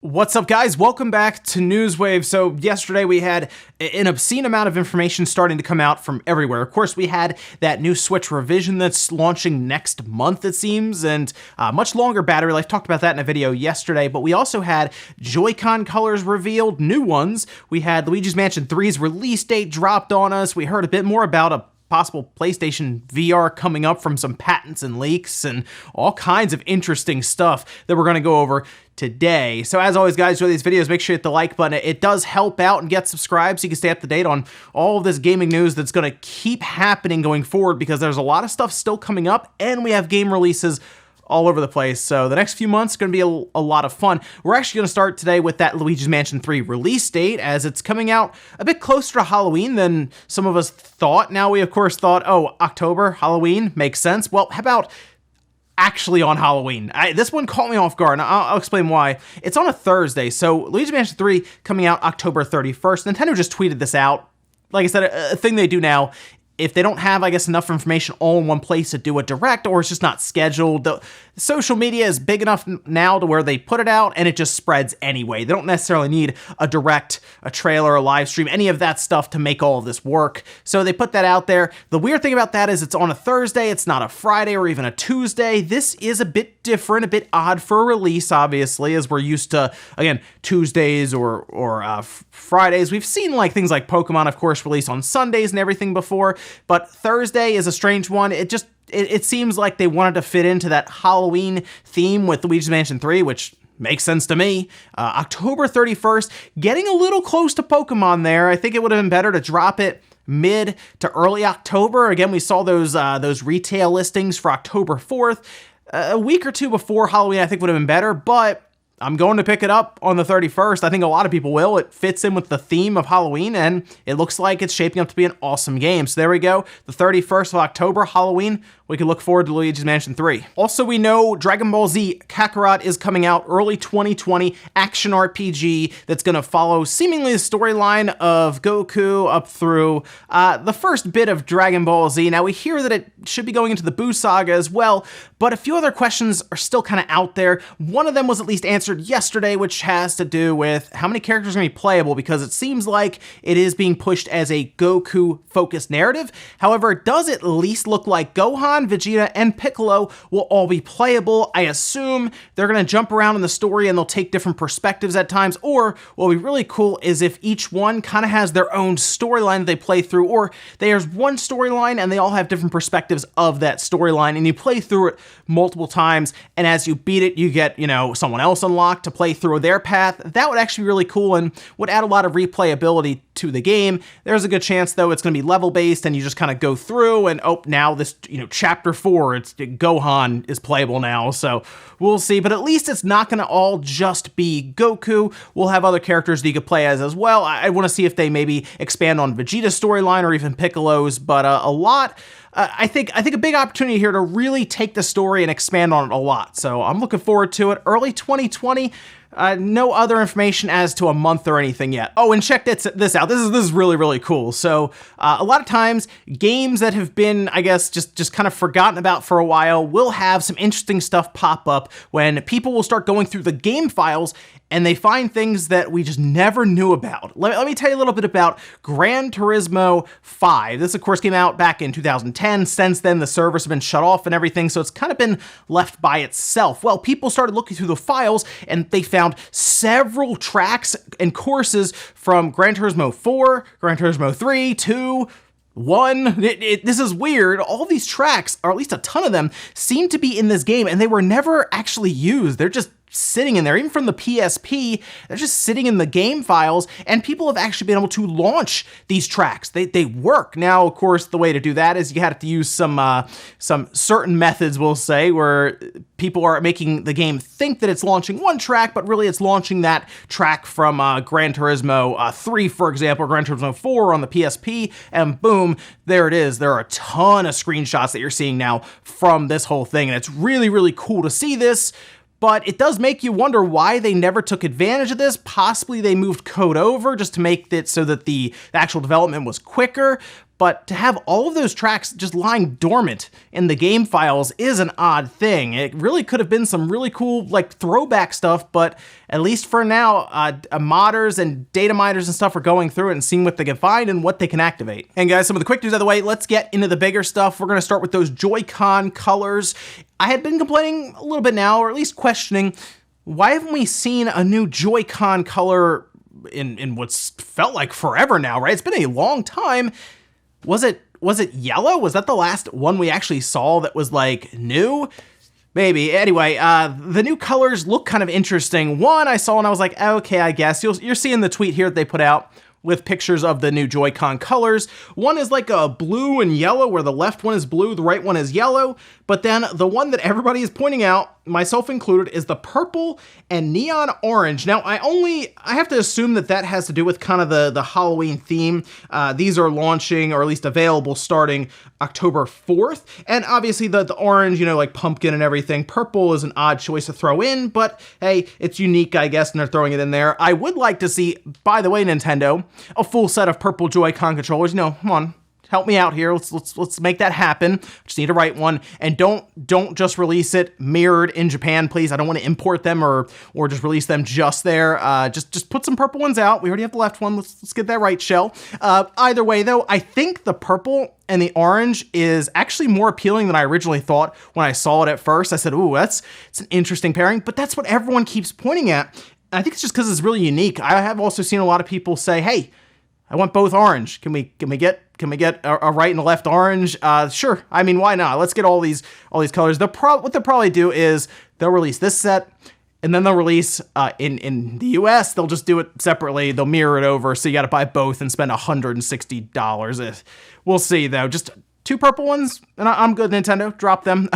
What's up, guys? Welcome back to Newswave. So yesterday we had an obscene amount of information starting to come out from everywhere. Of course, we had that new Switch revision that's launching next month, it seems, and much longer battery life. Talked about that in a video yesterday, but we also had JoyCon Colors revealed, new ones. We had Luigis Mansion 3's release date dropped on us. We heard a bit more about a possible PlayStation VR coming up from some patents and leaks and all kinds of interesting stuff that we're going to go over today. So as always, guys, enjoy these videos, make sure you hit the like button. It does help out, and get subscribed so you can stay up to date on all of this gaming news that's going to keep happening going forward, because there's a lot of stuff still coming up and we have game releases all over the place. So the next few months are going to be a lot of fun. We're actually going to start today with that Luigis Mansion 3 release date, as it's coming out a bit closer to Halloween than some of us thought. Now, we of course thought, oh, October, Halloween, makes sense. Well, how about actually on Halloween? This one caught me off guard, and I'll explain why. It's on a Thursday, so Luigis Mansion 3 coming out October 31st. Nintendo just tweeted this out. Like I said, a thing they do now. If they don't have, I guess, enough information all in one place to do a direct, or it's just not scheduled, the social media is big enough now to where they put it out and it just spreads anyway. They don't necessarily need a direct, a trailer, a live stream, any of that stuff to make all of this work. So they put that out there. The weird thing about that is it's on a Thursday, it's not a Friday or even a Tuesday. This is a bit different, a bit odd for a release, obviously, as we're used to, again, Tuesdays or Fridays. We've seen like things like Pokemon, of course, release on Sundays and everything before. But Thursday is a strange one. It seems like they wanted to fit into that Halloween theme with Luigis Mansion 3, which makes sense to me. October 31st, getting a little close to Pokemon there. I think it would have been better to drop it mid to early October. Again, we saw those retail listings for October 4th. A week or two before Halloween, I think would have been better, but I'm going to pick it up on the 31st. I think a lot of people will. It fits in with the theme of Halloween, and it looks like it's shaping up to be an awesome game. So there we go. The 31st of October, Halloween. We can look forward to Luigi's Mansion 3. Also, we know Dragon Ball Z Kakarot is coming out early 2020, action RPG that's going to follow seemingly the storyline of Goku up through the first bit of Dragon Ball Z. Now, we hear that it should be going into the Buu saga as well, but a few other questions are still kind of out there. One of them was at least answered yesterday, which has to do with how many characters are going to be playable, because it seems like it is being pushed as a Goku-focused narrative. However, it does at least look like Gohan, Vegeta, and Piccolo will all be playable. I assume they're going to jump around in the story and they'll take different perspectives at times, or what would be really cool is if each one kind of has their own storyline that they play through, or there's one storyline and they all have different perspectives of that storyline, and you play through it multiple times, and as you beat it, you get, someone else unlocked to play through their path. That would actually be really cool and would add a lot of replayability to the game. There's a good chance, though, it's going to be level-based, and you just kind of go through, and now this, Chapter 4, it's Gohan is playable now, so we'll see. But at least it's not going to all just be Goku. We'll have other characters that you could play as well. I want to see if they maybe expand on Vegeta's storyline or even Piccolo's, but I think a big opportunity here to really take the story and expand on it a lot. So I'm looking forward to it. Early 2020. No other information as to a month or anything yet. Oh, and check this out. This is really, really cool. So a lot of times, games that have been, I guess, just kind of forgotten about for a while will have some interesting stuff pop up when people will start going through the game files and they find things that we just never knew about. Let me tell you a little bit about Gran Turismo 5. This, of course, came out back in 2010. Since then, the servers have been shut off and everything, so it's kind of been left by itself. Well, people started looking through the files, and they found several tracks and courses from Gran Turismo 4, Gran Turismo 3, 2, 1. This is weird. All these tracks, or at least a ton of them, seem to be in this game, and they were never actually used. They're just sitting in there. Even from the PSP, they're just sitting in the game files, and people have actually been able to launch these tracks. They work. Now, of course, the way to do that is you have to use some certain methods, we'll say, where people are making the game think that it's launching one track, but really it's launching that track from Gran Turismo 3, for example, or Gran Turismo 4 on the PSP, and boom, there it is. There are a ton of screenshots that you're seeing now from this whole thing, and it's really, really cool to see this. But it does make you wonder why they never took advantage of this. Possibly they moved code over just to make it so that the actual development was quicker. but to have all of those tracks just lying dormant in the game files is an odd thing. It really could have been some really cool like throwback stuff, but at least for now, modders and data miners and stuff are going through it and seeing what they can find and what they can activate. And guys, some of the quick news out of the way, let's get into the bigger stuff. We're going to start with those JoyCon Colors. I had been complaining a little bit now, or at least questioning, why haven't we seen a new JoyCon color in what's felt like forever now, right? It's been a long time. Was it yellow? Was that the last one we actually saw that was like new? Maybe. Anyway, the new colors look kind of interesting. One I saw and I was like, okay, I guess. You're seeing the tweet here that they put out with pictures of the new JoyCon colors. One is like a blue and yellow, where the left one is blue, the right one is yellow. But then the one that everybody is pointing out, myself included, is the purple and neon orange. Now, I have to assume that has to do with kind of the Halloween theme. These are launching, or at least available, starting October 4th. And obviously the orange, like pumpkin and everything. Purple is an odd choice to throw in, but hey, it's unique, I guess, and they're throwing it in there. I would like to see, by the way, Nintendo, a full set of purple JoyCon controllers. Come on. Help me out here. Let's make that happen. Just need to write one, and don't just release it mirrored in Japan, please. I don't want to import them or just release them just there. Just put some purple ones out. We already have the left one. Let's get that right, Shell. Either way, though, I think the purple and the orange is actually more appealing than I originally thought when I saw it at first. I said, "Ooh, it's an interesting pairing," but that's what everyone keeps pointing at. And I think it's just because it's really unique. I have also seen a lot of people say, "Hey, I want both orange. Can we get a right and a left orange?" Sure. I mean, why not? Let's get all these colors. What they'll probably do is they'll release this set, and then they'll release in the US. They'll just do it separately. They'll mirror it over, so you got to buy both and spend $160. We'll see though. Just two purple ones, and I'm good. Nintendo, drop them.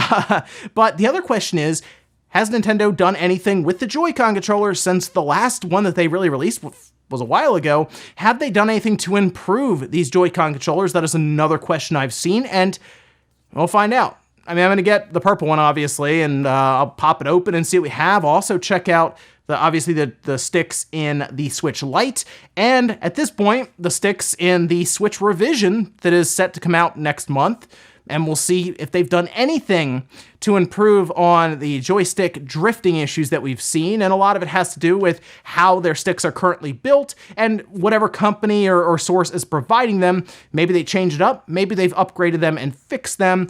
But the other question is, has Nintendo done anything with the JoyCon controller since the last one that they really released was a while ago? Have they done anything to improve these JoyCon controllers? That is another question I've seen, and we'll find out. I mean, I'm going to get the purple one, obviously, and I'll pop it open and see what we have. I'll also check out the sticks in the Switch Lite, and at this point, the sticks in the Switch Revision that is set to come out next month. And we'll see if they've done anything to improve on the joystick drifting issues that we've seen. And a lot of it has to do with how their sticks are currently built, and whatever company or source is providing them. Maybe they changed it up. Maybe they've upgraded them and fixed them.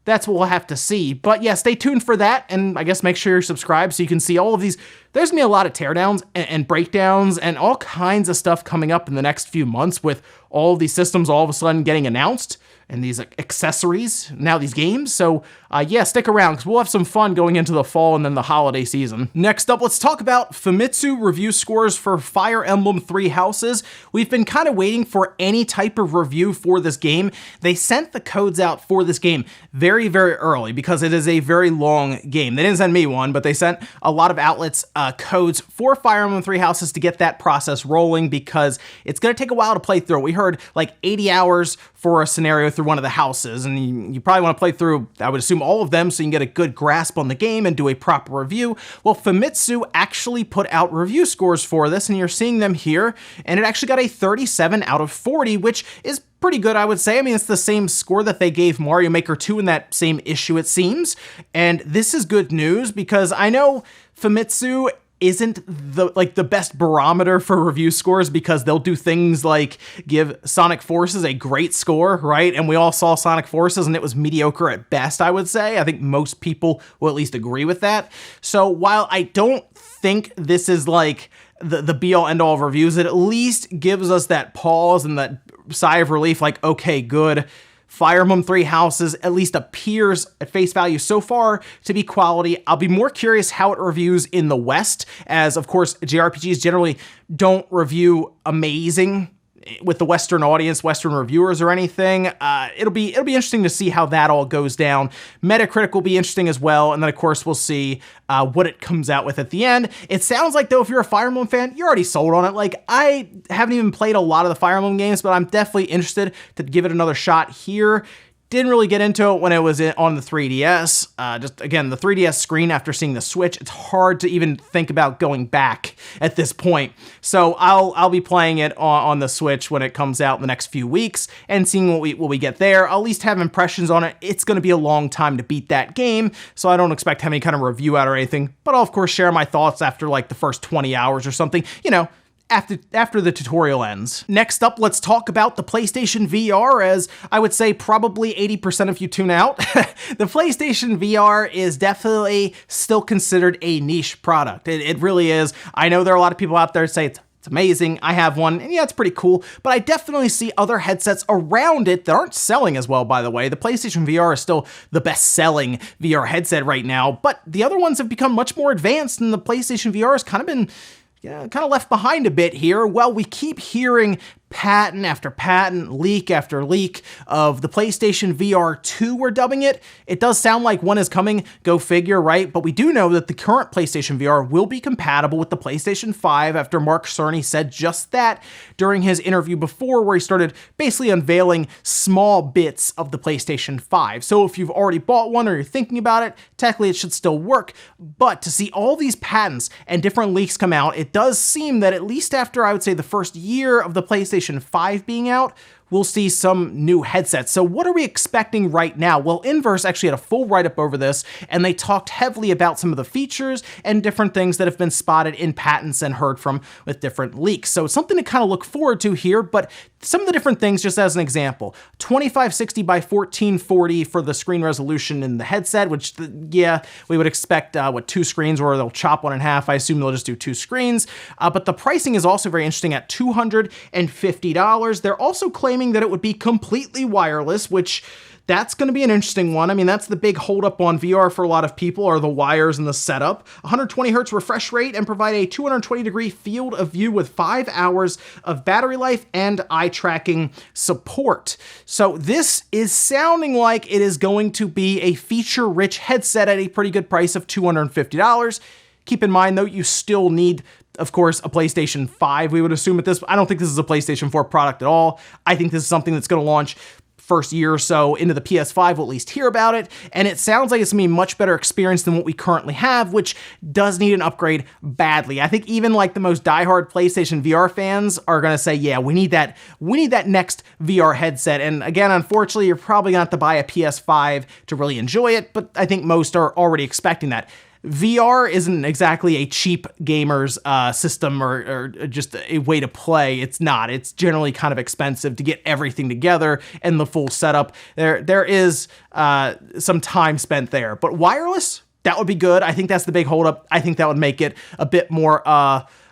That's what we'll have to see. But yeah, stay tuned for that. And I guess make sure you're subscribed so you can see all of these. There's gonna be a lot of teardowns and breakdowns and all kinds of stuff coming up in the next few months with all of these systems all of a sudden getting announced, and these accessories, now these games. So yeah, stick around, because we'll have some fun going into the fall and then the holiday season. Next up, let's talk about Famitsu review scores for Fire Emblem Three Houses. We've been kind of waiting for any type of review for this game. They sent the codes out for this game very, very early, because it is a very long game. They didn't send me one, but they sent a lot of outlets codes for Fire Emblem Three Houses to get that process rolling, because it's going to take a while to play through. We heard like 80 hours for a scenario through one of the houses, and you probably want to play through, I would assume, all of them so you can get a good grasp on the game and do a proper review. Well, Famitsu actually put out review scores for this, and you're seeing them here, and it actually got a 37 out of 40, which is pretty good, I would say. I mean, it's the same score that they gave Mario Maker 2 in that same issue, it seems. And this is good news, because I know Famitsu isn't the best barometer for review scores, because they'll do things like give Sonic Forces a great score, right? And we all saw Sonic Forces and it was mediocre at best, I would say. I think most people will at least agree with that. So while I don't think this is like the be-all end-all of reviews, it at least gives us that pause and that sigh of relief, like, okay, good. Fire Emblem Three Houses at least appears at face value so far to be quality. I'll be more curious how it reviews in the West, as of course JRPGs generally don't review amazing with the Western audience, Western reviewers or anything. It'll be interesting to see how that all goes down. Metacritic will be interesting as well, and then of course we'll see what it comes out with at the end. It sounds like, though, if you're a Fire Emblem fan, you're already sold on it. Like, I haven't even played a lot of the Fire Emblem games, but I'm definitely interested to give it another shot here. Didn't really get into it when it was on the 3DS. Just again, the 3DS screen after seeing the Switch, it's hard to even think about going back at this point. So I'll be playing it on the Switch when it comes out in the next few weeks and seeing what we get there. I'll at least have impressions on it. It's going to be a long time to beat that game, so I don't expect to have any kind of review out or anything, but I'll of course share my thoughts after like the first 20 hours or something, you know, after the tutorial ends. Next up, let's talk about the PlayStation VR, as I would say probably 80% of you tune out. The PlayStation VR is definitely still considered a niche product. It really is. I know there are a lot of people out there that say it's amazing. I have one, and yeah, it's pretty cool, but I definitely see other headsets around it that aren't selling as well, by the way. The PlayStation VR is still the best-selling VR headset right now, but the other ones have become much more advanced, and the PlayStation VR has kind of been kind of left behind a bit here. Well, we keep hearing patent after patent, leak after leak of the PlayStation VR 2, we're dubbing it. It does sound like one is coming, go figure, right? But we do know that the current PlayStation VR will be compatible with the PlayStation 5 after Mark Cerny said just that during his interview before, where he started basically unveiling small bits of the PlayStation 5. So if you've already bought one or you're thinking about it, technically it should still work. But to see all these patents and different leaks come out, it does seem that at least after, I would say, the first year of the PlayStation 5 being out, we'll see some new headsets. So what are we expecting right now? Well, Inverse actually had a full write-up over this, and they talked heavily about some of the features and different things that have been spotted in patents and heard from with different leaks. So it's something to kind of look forward to here, but some of the different things, just as an example, 2560 by 1440 for the screen resolution in the headset, which, yeah, we would expect, 2 screens, or they'll chop one in half. I assume they'll just do 2 screens. But the pricing is also very interesting at $250. They're also claiming that it would be completely wireless, which that's going to be an interesting one. I mean, that's the big holdup on VR for a lot of people, are the wires and the setup. 120 hertz refresh rate and provide a 220-degree field of view with 5 hours of battery life and eye tracking support. So this is sounding like it is going to be a feature-rich headset at a pretty good price of $250. Keep in mind, though, you still need, of course, a PlayStation 5, we would assume at this. I don't think this is a PlayStation 4 product at all. I think this is something that's going to launch first year or so into the PS5, we'll at least hear about it, and it sounds like it's gonna be a much better experience than what we currently have, which does need an upgrade badly. I think even like the most diehard PlayStation VR fans are gonna say, yeah, we need that next VR headset. And again, unfortunately, you're probably gonna have to buy a PS5 to really enjoy it, but I think most are already expecting that. VR isn't exactly a cheap gamer's system or just a way to play. It's not. It's generally kind of expensive to get everything together and the full setup. There is some time spent there. But wireless, that would be good. I think that's the big holdup. I think that would make it a bit more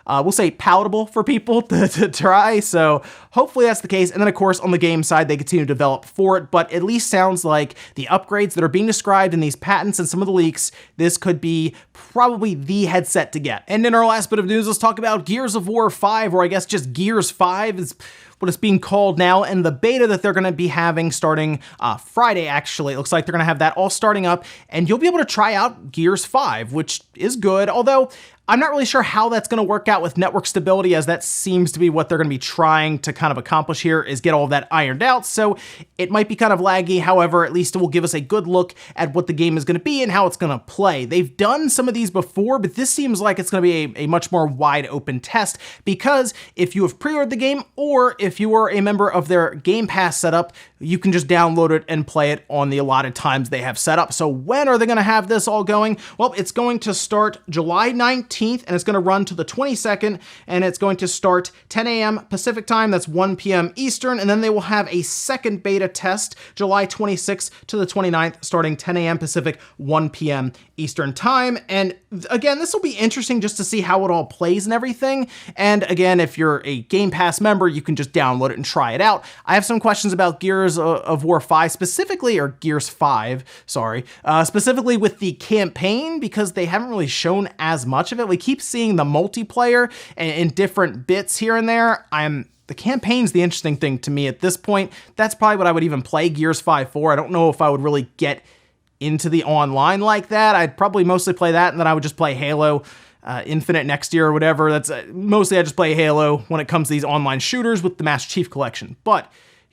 we'll say palatable for people to try. So hopefully that's the case. And then of course on the game side, they continue to develop for it, but at least sounds like the upgrades that are being described in these patents and some of the leaks, this could be probably the headset to get. And in our last bit of news, let's talk about Gears of War 5, or I guess just Gears 5 is what it's being called now, and the beta that they're going to be having starting Friday, actually. It looks like they're going to have that all starting up, and you'll be able to try out Gears 5, which is good, although I'm not really sure how that's going to work out with network stability, as that seems to be what they're going to be trying to kind of accomplish here, is get all of that ironed out. So it might be kind of laggy. However, at least it will give us a good look at what the game is going to be and how it's going to play. They've done some of these before, but this seems like it's going to be a much more wide open test, because if you have pre-ordered the game, or if you are a member of their Game Pass setup, you can just download it and play it on the allotted times they have set up. So when are they going to have this all going? Well, it's going to start July 19th, and it's going to run to the 22nd, and it's going to start 10 a.m. Pacific time, that's 1 p.m. Eastern, and then they will have a second beta test July 26th to the 29th, starting 10 a.m. Pacific, 1 p.m. Eastern time. And again, this will be interesting just to see how it all plays and everything. And again, if you're a Game Pass member, you can just download it and try it out. I have some questions about Gears of War 5 specifically, or Gears 5, sorry, specifically with the campaign, because they haven't really shown as much of it. We keep seeing the multiplayer in different bits here and there. The campaign's the interesting thing to me at this point. That's probably what I would even play Gears 5 for. I don't know if I would really get into the online like that. I'd probably mostly play that, and then I would just play Halo Infinite next year or whatever. That's mostly I just play Halo when it comes to these online shooters with the Master Chief Collection. But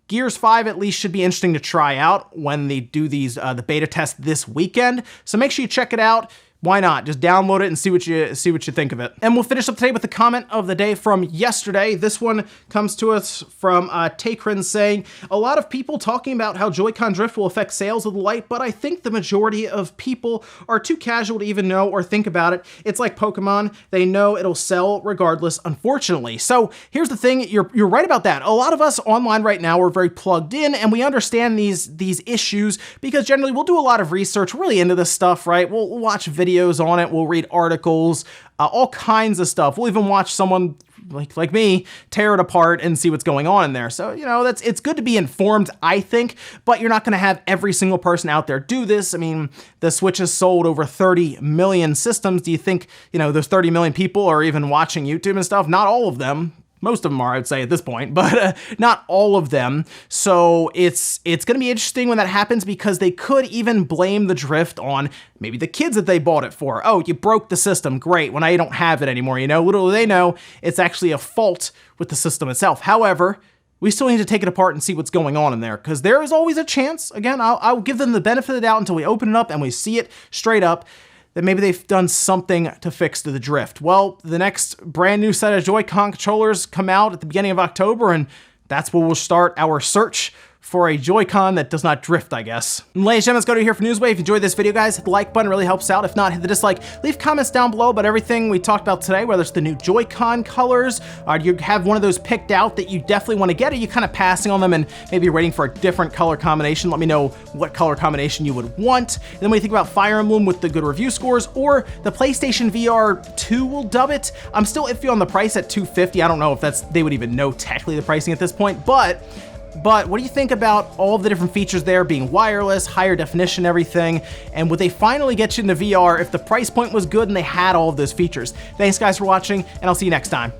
Gears 5 at least should be interesting to try out when they do these the beta test this weekend. So make sure you check it out. Why not? Just download it and see what you think of it. And we'll finish up today with the comment of the day from yesterday. This one comes to us from Takrin saying, a lot of people talking about how Joy-Con drift will affect sales of the light, but I think the majority of people are too casual to even know or think about it. It's like Pokemon. They know it'll sell regardless, unfortunately. So here's the thing. You're right about that. A lot of us online right now are very plugged in and we understand these issues because generally we'll do a lot of research really into this stuff, right? We'll watch videos on it, we'll read articles, all kinds of stuff. We'll even watch someone like me tear it apart and see what's going on in there. So, you know, it's good to be informed, I think, but you're not going to have every single person out there do this. I mean, the Switch has sold over 30 million systems. Do you think, you know, those 30 million people are even watching YouTube and stuff? Not all of them. Most of them are, I'd say, at this point, but not all of them. So it's going to be interesting when that happens because they could even blame the drift on maybe the kids that they bought it for. Oh, you broke the system. Great. Well, now you don't have it anymore. You know, little do they know it's actually a fault with the system itself. However, we still need to take it apart and see what's going on in there because there is always a chance. Again, I'll give them the benefit of the doubt until we open it up and we see it straight up, that maybe they've done something to fix the drift. Well, the next brand new set of JoyCon controllers come out at the beginning of October, and that's where we'll start our search for a Joy-Con that does not drift, I guess. And ladies and gentlemen, let's go to here for Newswave. If you enjoyed this video, guys, hit the like button, really helps out. If not, hit the dislike. Leave comments down below about everything we talked about today, whether it's the new JoyCon colors, or you have one of those picked out that you definitely want to get, or you kind of passing on them and maybe you're waiting for a different color combination. Let me know what color combination you would want. And then when you think about Fire Emblem with the good review scores, or the PlayStation VR 2 will dub it. I'm still iffy on the price at $250. I don't know if they would even know technically the pricing at this point, but what do you think about all of the different features there being wireless, higher definition, everything? And would they finally get you into VR if the price point was good and they had all of those features? Thanks guys for watching, and I'll see you next time.